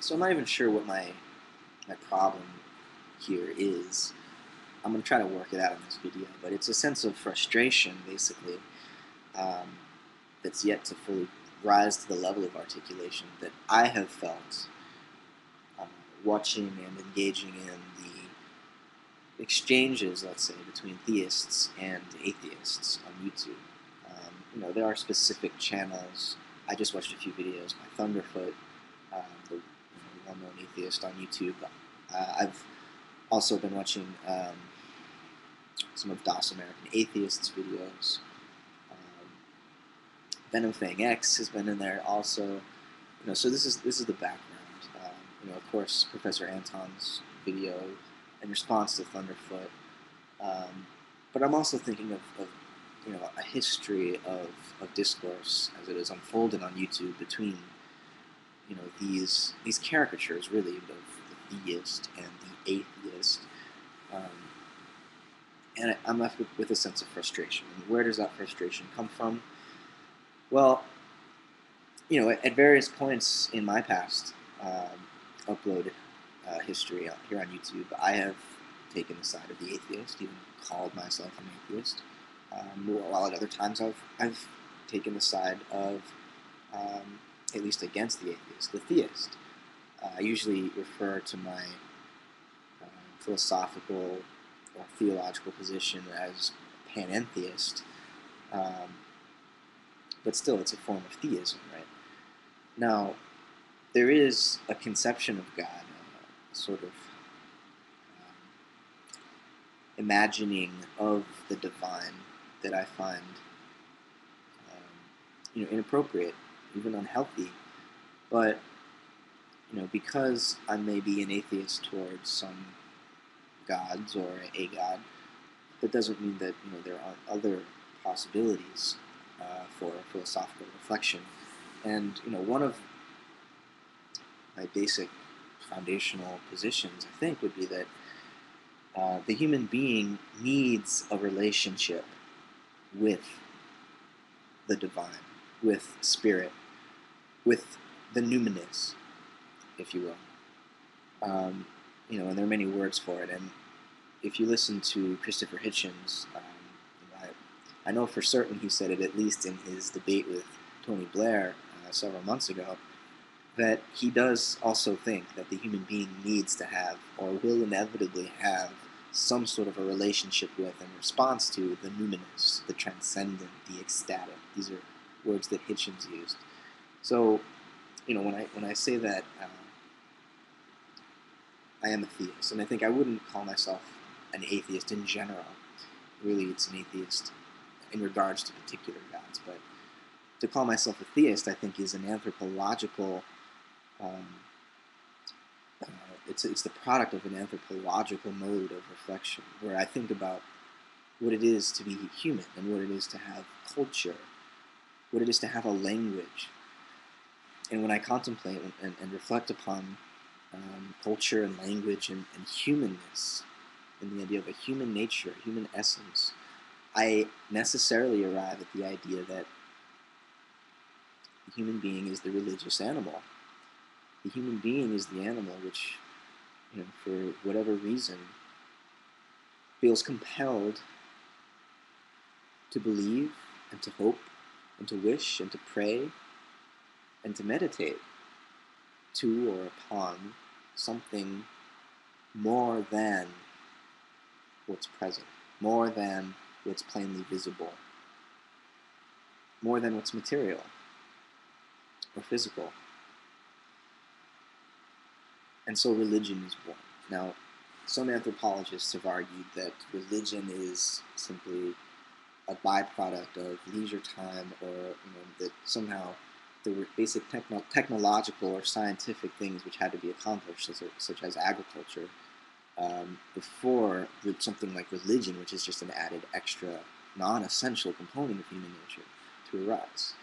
So I'm not even sure what my problem here is. I'm going to try to work it out in this video, but it's a sense of frustration, basically, um, that's yet to fully rise to the level of articulation that I have felt uh, watching and engaging in the exchanges, let's say, between theists and atheists on YouTube. There are specific channels. I just watched a few videos by Thunderfoot, the well-known atheist on YouTube. I've also been watching some of DOS American Atheists videos. Um, Venom Fang X has been in there also. So this is the background. Of course, Professor Anton's video in response to Thunderfoot. But I'm also thinking of a history of discourse as it is unfolded on YouTube between these caricatures really of the theist and the atheist. Um, and I'm left with a sense of frustration. And where does that frustration come from? Well, at various points in my past upload history here on YouTube, I have taken the side of the atheist, even called myself an atheist. While at other times I've taken the side of, at least against the atheist, the theist. I usually refer to my philosophical or theological position as panentheist, but still it's a form of theism, right? Now, there is a conception of God, sort of imagining of the divine that I find, inappropriate, even unhealthy. But because I may be an atheist towards some gods or a god, that doesn't mean that there aren't other possibilities for philosophical reflection. And one of my basic foundational positions, I think, would be that the human being needs a relationship with the divine, with spirit, with the numinous, if you will. And there are many words for it. And if you listen to Christopher Hitchens, I know for certain he said it at least in his debate with Tony Blair several months ago, that he does also think that the human being needs to have, or will inevitably have, some sort of a relationship with and response to the numinous, the transcendent, the ecstatic. These are words that Hitchens used. So, when I say that I am a theist, and I think I wouldn't call myself an atheist in general. Really, it's an atheist in regards to particular gods, but to call myself a theist, I think, is an anthropological. It's the product of an anthropological mode of reflection, where I think about what it is to be human and what it is to have culture, what it is to have a language. And when I contemplate and reflect upon culture and language and humanness, and the idea of a human nature, human essence, I necessarily arrive at the idea that the human being is the religious animal. The human being is the animal which, for whatever reason, feels compelled to believe and to hope and to wish and to pray and to meditate to or upon something more than what's present, more than what's plainly visible, more than what's material or physical. And so religion is born. Now, some anthropologists have argued that religion is simply a byproduct of leisure time, or that somehow there were basic technological or scientific things which had to be accomplished, such as agriculture, before something like religion, which is just an added extra non-essential component of human nature, to arise.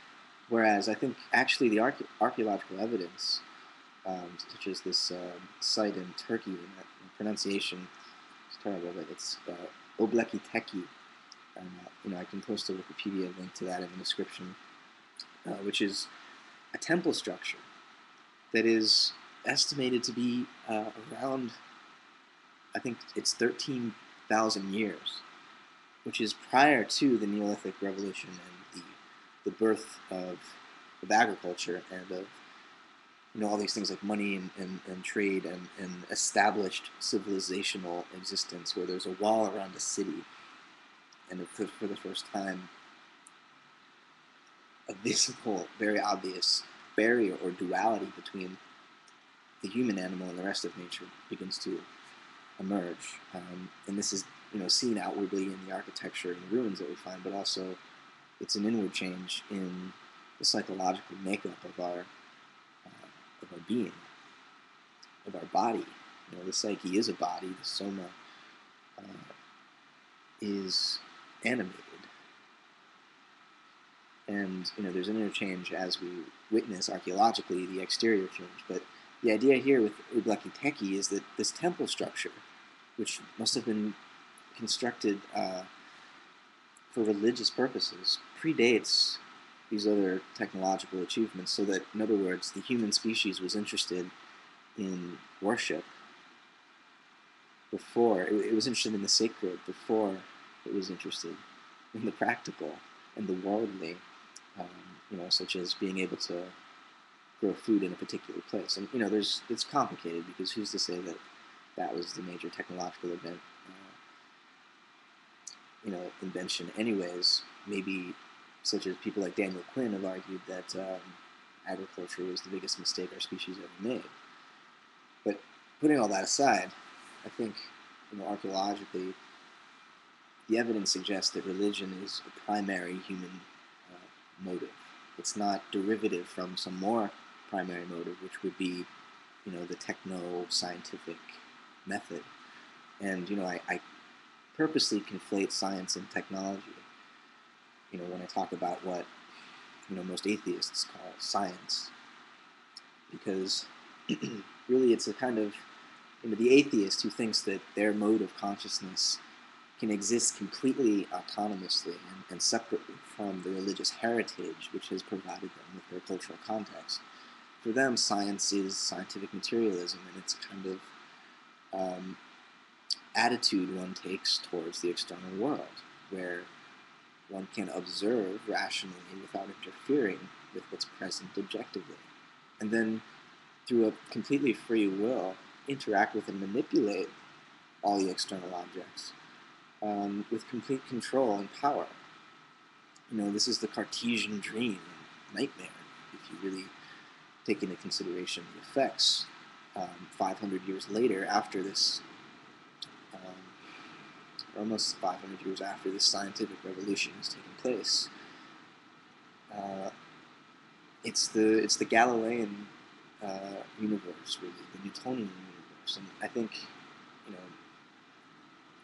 Whereas I think actually the archaeological evidence, such as this site in Turkey, and that pronunciation is terrible, but it's Obleki Teki, and I can post a Wikipedia link to that in the description, which is a temple structure that is estimated to be around, I think it's 13,000 years, which is prior to the Neolithic Revolution and the birth of agriculture and of all these things like money and trade and established civilizational existence where there's a wall around a city, and for the first time a visible, very obvious barrier or duality between the human animal and the rest of nature begins to emerge. And this is seen outwardly in the architecture and the ruins that we find, but also it's an inward change in the psychological makeup of our being, of our body. The psyche is a body. The soma is animated, and there's an interchange as we witness archaeologically the exterior change. But the idea here with Göbekli Tepe is that this temple structure, which must have been constructed for religious purposes, predates these other technological achievements, so that, in other words, the human species was interested in worship before, it was interested in the sacred before it was interested in the practical and the worldly, such as being able to grow food in a particular place. And it's complicated, because who's to say that that was the major technological event, invention anyways. Maybe, such as people like Daniel Quinn have argued that agriculture was the biggest mistake our species ever made. But putting all that aside, I think archaeologically the evidence suggests that religion is a primary human motive. It's not derivative from some more primary motive, which would be the techno-scientific method. And I purposely conflate science and technology when I talk about what most atheists call science, because really it's a kind of the atheist who thinks that their mode of consciousness can exist completely autonomously and separately from the religious heritage which has provided them with their cultural context. For them, science is scientific materialism, and it's kind of attitude one takes towards the external world, where one can observe rationally without interfering with what's present objectively, and then through a completely free will interact with and manipulate all the external objects with complete control and power. This is the Cartesian dream, nightmare, if you really take into consideration the effects 500 years later, after this, almost 500 years after this scientific revolution has taken place. It's the Galilean universe, really, the Newtonian universe, and I think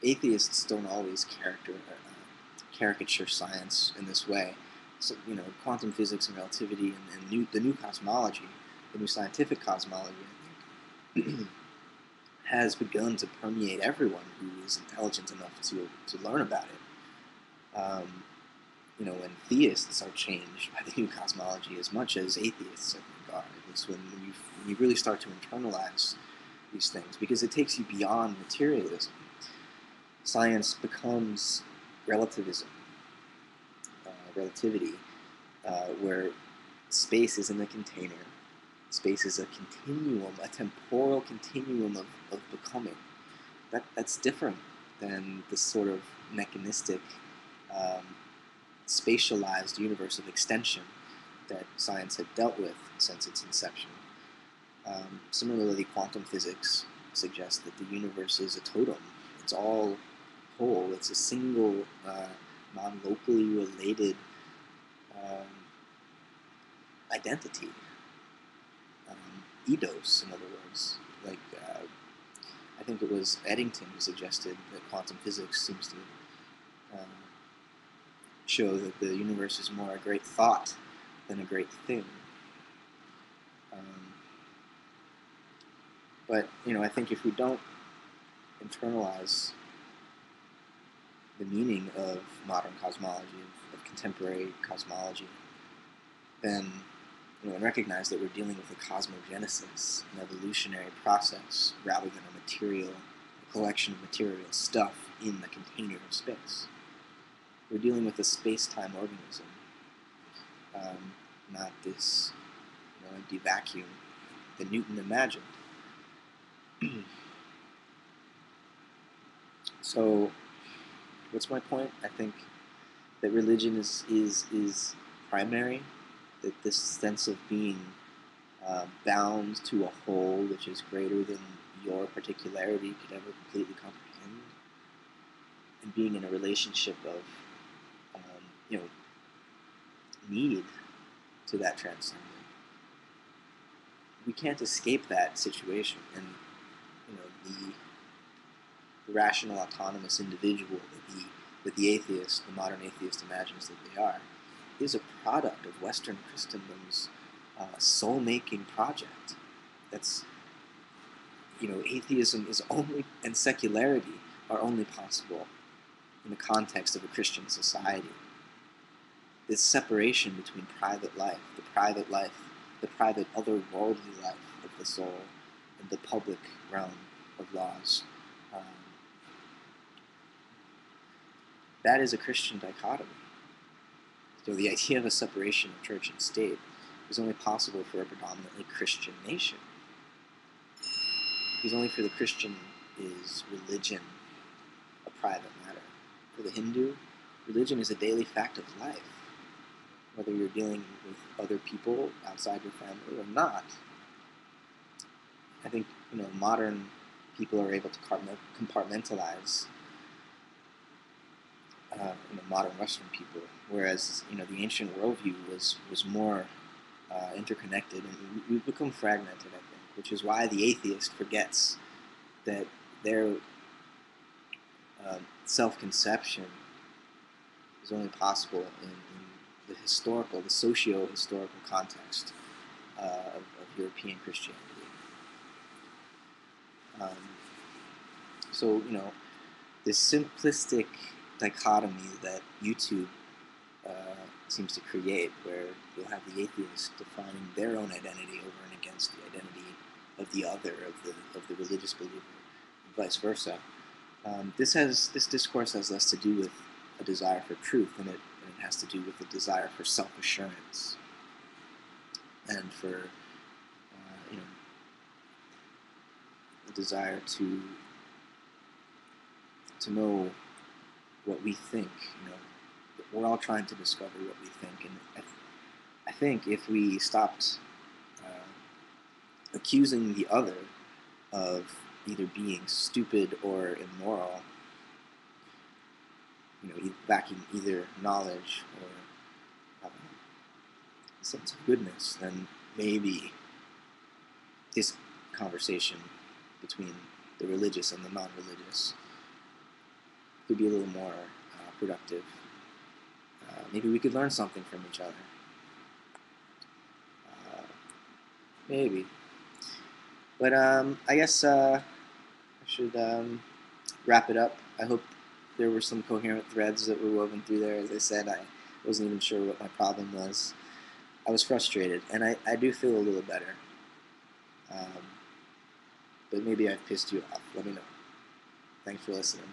atheists don't always caricature science in this way. So quantum physics and relativity and the new cosmology, the new scientific cosmology, I think, has begun to permeate everyone who is intelligent enough to learn about it. And theists are changed by the new cosmology as much as atheists, I think, are, at least when you really start to internalize these things, because it takes you beyond materialism. Science becomes relativism, relativity, where space isn't a container. Space is a continuum, a temporal continuum of becoming. That's different than this sort of mechanistic, spatialized universe of extension that science had dealt with since its inception. Similarly, quantum physics suggests that the universe is a totem. It's all whole. It's a single, non-locally related identity. Eidos, in other words. Like, I think it was Eddington who suggested that quantum physics seems to show that the universe is more a great thought than a great thing. But I think if we don't internalize the meaning of modern cosmology, of contemporary cosmology, then and recognize that we're dealing with a cosmogenesis, an evolutionary process, rather than a collection of material stuff in the container of space. We're dealing with a space-time organism, not this empty vacuum that Newton imagined. So, what's my point? I think that religion is primary, that this sense of being bound to a whole which is greater than your particularity could ever completely comprehend, and being in a relationship of need to that transcendent. We can't escape that situation, and the rational, autonomous individual that the atheist, the modern atheist, imagines that they are, is a product of Western Christendom's soul-making project. That's atheism is only, and secularity are only possible in the context of a Christian society. This separation between private life, the private otherworldly life of the soul, and the public realm of laws. That is a Christian dichotomy. So the idea of a separation of church and state is only possible for a predominantly Christian nation. Because only for the Christian is religion a private matter. For the Hindu, religion is a daily fact of life. Whether you're dealing with other people outside your family or not. I think modern people are able to compartmentalize modern Western people, whereas the ancient worldview was more interconnected, and we've become fragmented, I think, which is why the atheist forgets that their self-conception is only possible in the socio-historical context of European Christianity. So, this simplistic dichotomy that YouTube seems to create, where you'll have the atheist defining their own identity over and against the identity of the other, of the religious believer, and vice versa. This discourse has less to do with a desire for truth, and it has to do with a desire for self-assurance and for a desire to know what we think. We're all trying to discover what we think, and I think if we stopped accusing the other of either being stupid or immoral, lacking either knowledge or a sense of goodness, then maybe this conversation between the religious and the non-religious could be a little more productive. Maybe we could learn something from each other. Maybe. But I guess I should wrap it up. I hope there were some coherent threads that were woven through there. As I said, I wasn't even sure what my problem was. I was frustrated, and I do feel a little better. But maybe I've pissed you off. Let me know. Thanks for listening.